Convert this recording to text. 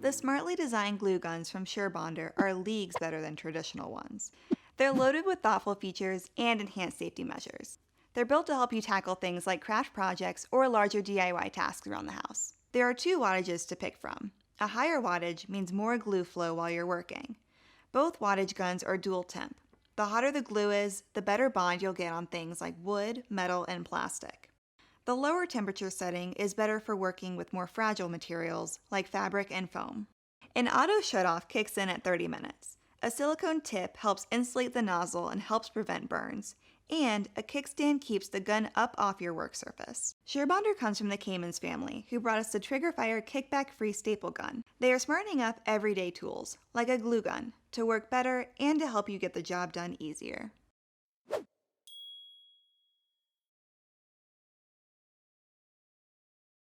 The smartly designed glue guns from Surebonder are leagues better than traditional ones. They're loaded with thoughtful features and enhanced safety measures. They're built to help you tackle things like craft projects or larger DIY tasks around the house. There are two wattages to pick from. A higher wattage means more glue flow while you're working. Both wattage guns are dual temp. The hotter the glue is, the better bond you'll get on things like wood, metal, and plastic. The lower temperature setting is better for working with more fragile materials like fabric and foam. An auto shutoff kicks in at 30 minutes. A silicone tip helps insulate the nozzle and helps prevent burns. And a kickstand keeps the gun up off your work surface. Surebonder comes from the Caymans family, who brought us the trigger-fire kickback-free staple gun. They are smartening up everyday tools, like a glue gun, to work better and to help you get the job done easier.